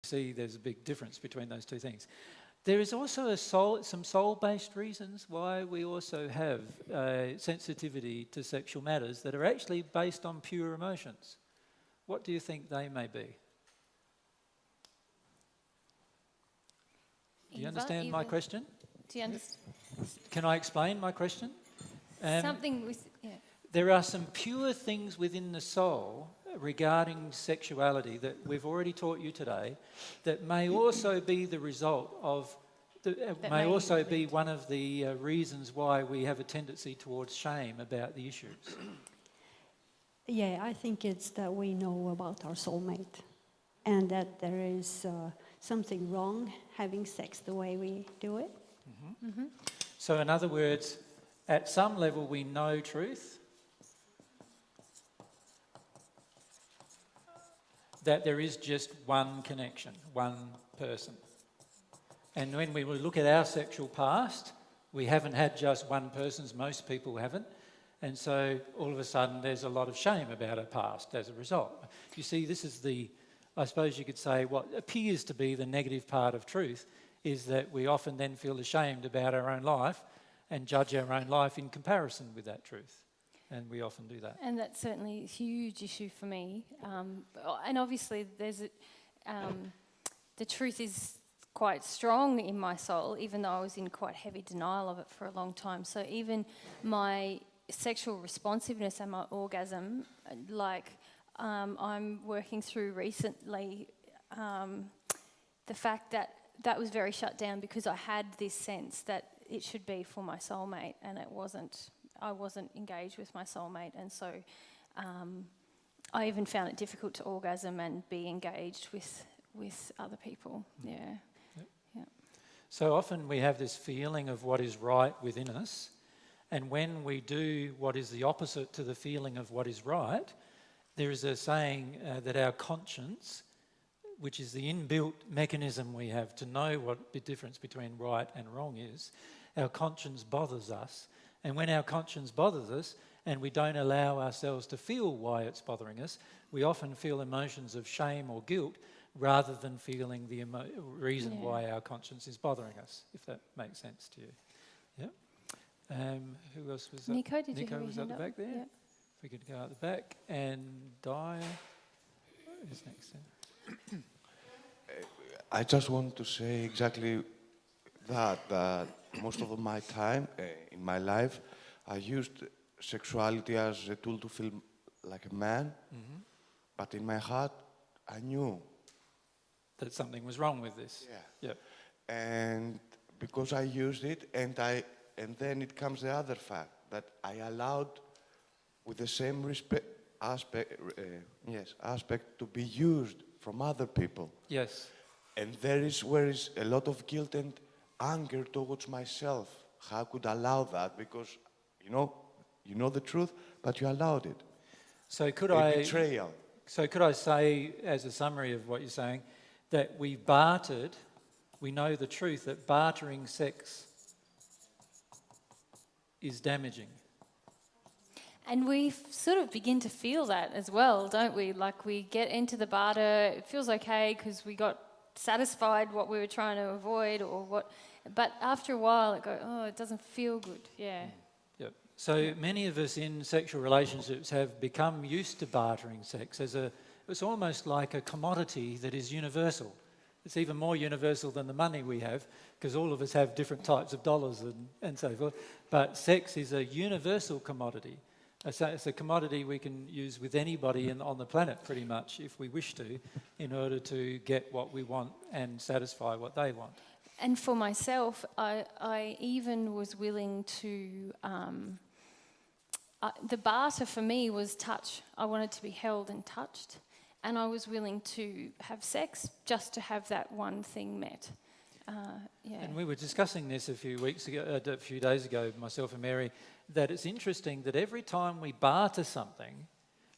see there's a big difference between those two things. There is also some soul-based reasons why we also have sensitivity to sexual matters that are actually based on pure emotions. What do you think they may be? Do you understand my question? Do you understand? Can I explain my question? Something with... Yeah. There are some pure things within the soul regarding sexuality that we've already taught you today that may also be the result of, may also be one of the reasons why we have a tendency towards shame about the issues. Yeah, I think it's that we know about our soulmate and that there is something wrong having sex the way we do it. Mm-hmm. Mm-hmm. So in other words, at some level we know truth, that there is just one connection, one person. And when we look at our sexual past, we haven't had just one person's, most people haven't. And so all of a sudden there's a lot of shame about our past as a result. You see, this is I suppose you could say, what appears to be the negative part of truth is that we often then feel ashamed about our own life and judge our own life in comparison with that truth. And we often do that. And that's certainly a huge issue for me. And obviously the truth is quite strong in my soul, even though I was in quite heavy denial of it for a long time. So even my sexual responsiveness and my orgasm, I'm working through recently the fact that that was very shut down because I had this sense that it should be for my soulmate and it wasn't. I wasn't engaged with my soulmate, and so I even found it difficult to orgasm and be engaged with other people. Yeah. Yep. Yeah. So often we have this feeling of what is right within us, and when we do what is the opposite to the feeling of what is right, there is a saying that our conscience, which is the inbuilt mechanism we have to know what the difference between right and wrong is, our conscience bothers us. And when our conscience bothers us and we don't allow ourselves to feel why it's bothering us, we often feel emotions of shame or guilt rather than feeling the reason why our conscience is bothering us, if that makes sense to you. Yeah. Who else was that? Nico, did Nico you was have at your the hand back there. up? Yeah. If we could go at the back. And Dyer is next then. I just want to say exactly that most of my time in my life, I used sexuality as a tool to feel like a man, but in my heart, I knew that something was wrong with this. Yeah. Yep. And because I used it, and then it comes the other fact that I allowed, with the same aspect to be used from other people. Yes. And there is where is a lot of guilt and anger towards myself. How could I allow that? Because you know the truth, but you allowed it. So could betrayal. So could I say, as a summary of what you're saying, that we bartered, we know the truth that bartering sex is damaging. And we sort of begin to feel that as well, don't we? Like we get into the barter, it feels okay because we got satisfied what we were trying to avoid or what, but after a while it doesn't feel good, yeah. Yep. So many of us in sexual relationships have become used to bartering sex it's almost like a commodity that is universal. It's even more universal than the money we have because all of us have different types of dollars and so forth. But sex is a universal commodity. It's a commodity we can use with anybody on the planet pretty much if we wish to in order to get what we want and satisfy what they want. And for myself, I even was willing to... the barter for me was touch. I wanted to be held and touched. And I was willing to have sex just to have that one thing met. Yeah. And we were discussing this a few days ago, myself and Mary, that it's interesting that every time we barter something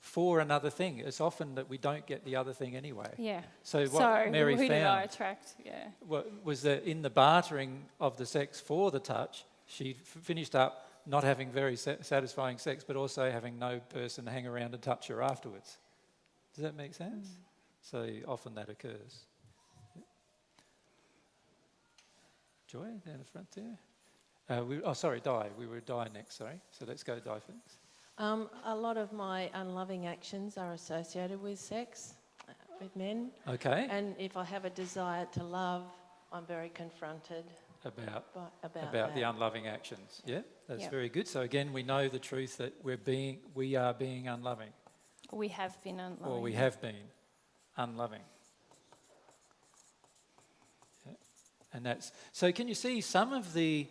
for another thing, it's often that we don't get the other thing anyway. Yeah. So what Mary who found did I attract? Yeah. Was that in the bartering of the sex for the touch, she finished up not having very satisfying sex, but also having no person hang around and touch her afterwards. Does that make sense? So often that occurs. Joy, down the front there. Di. We were Di next, sorry. So let's go Di first. A lot of my unloving actions are associated with sex, with men. Okay. And if I have a desire to love, I'm very confronted About about the that. unloving actions. Yeah, that's Yep. very good. So again, we know the truth that we are being unloving, We have been unloving. or we have been unloving. Yeah. And that's so. Can you see some of the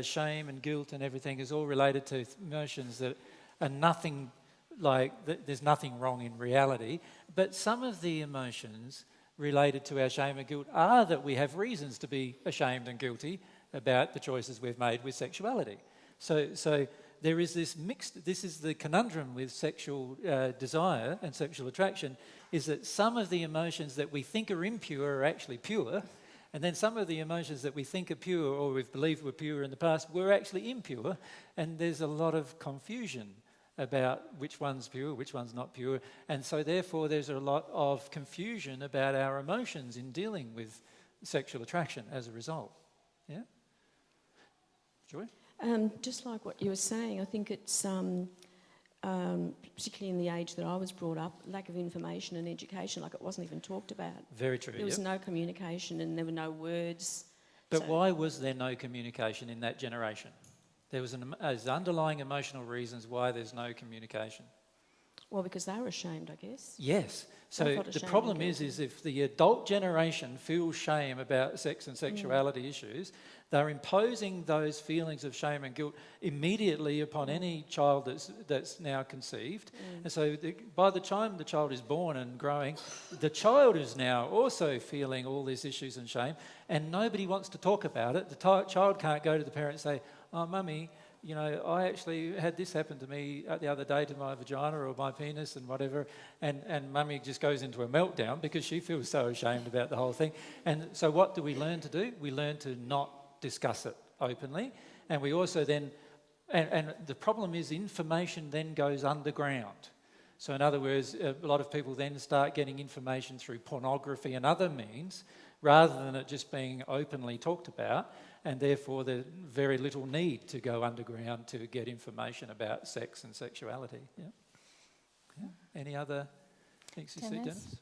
shame and guilt and everything is all related to emotions that are nothing like there's nothing wrong in reality, but some of the emotions related to our shame and guilt are that we have reasons to be ashamed and guilty about the choices we've made with sexuality. So there is this mixed, this is the conundrum with sexual desire and sexual attraction, is that some of the emotions that we think are impure are actually pure, and then some of the emotions that we think are pure or we've believed were pure in the past were actually impure, and there's a lot of confusion about which one's pure, which one's not pure. And so therefore there's a lot of confusion about our emotions in dealing with sexual attraction as a result. Yeah? Joy? Just like what you were saying, I think it's, particularly in the age that I was brought up, lack of information and education, like it wasn't even talked about. Very true. There was yep. no communication and there were no words. But So- why was there no communication in that generation? There was there's underlying emotional reasons why there's no communication. Well, because they were ashamed, I guess. Yes. I So thought the shame problem and is guilt. if the adult generation feels shame about sex and sexuality issues, they're imposing those feelings of shame and guilt immediately upon any child that's now conceived. And so by the time the child is born and growing, the child is now also feeling all these issues and shame, and nobody wants to talk about it. The child can't go to the parent and say, "Oh, mummy, you know, I actually had this happen to me the other day to my vagina or my penis and whatever," and mummy just goes into a meltdown because she feels so ashamed about the whole thing. And so what do we learn to do? We learn to not discuss it openly, and we also then, and the problem is information then goes underground. So in other words, a lot of people then start getting information through pornography and other means rather than it just being openly talked about, and therefore there's very little need to go underground to get information about sex and sexuality. Yeah. Any other things you see, Dennis? Dennis?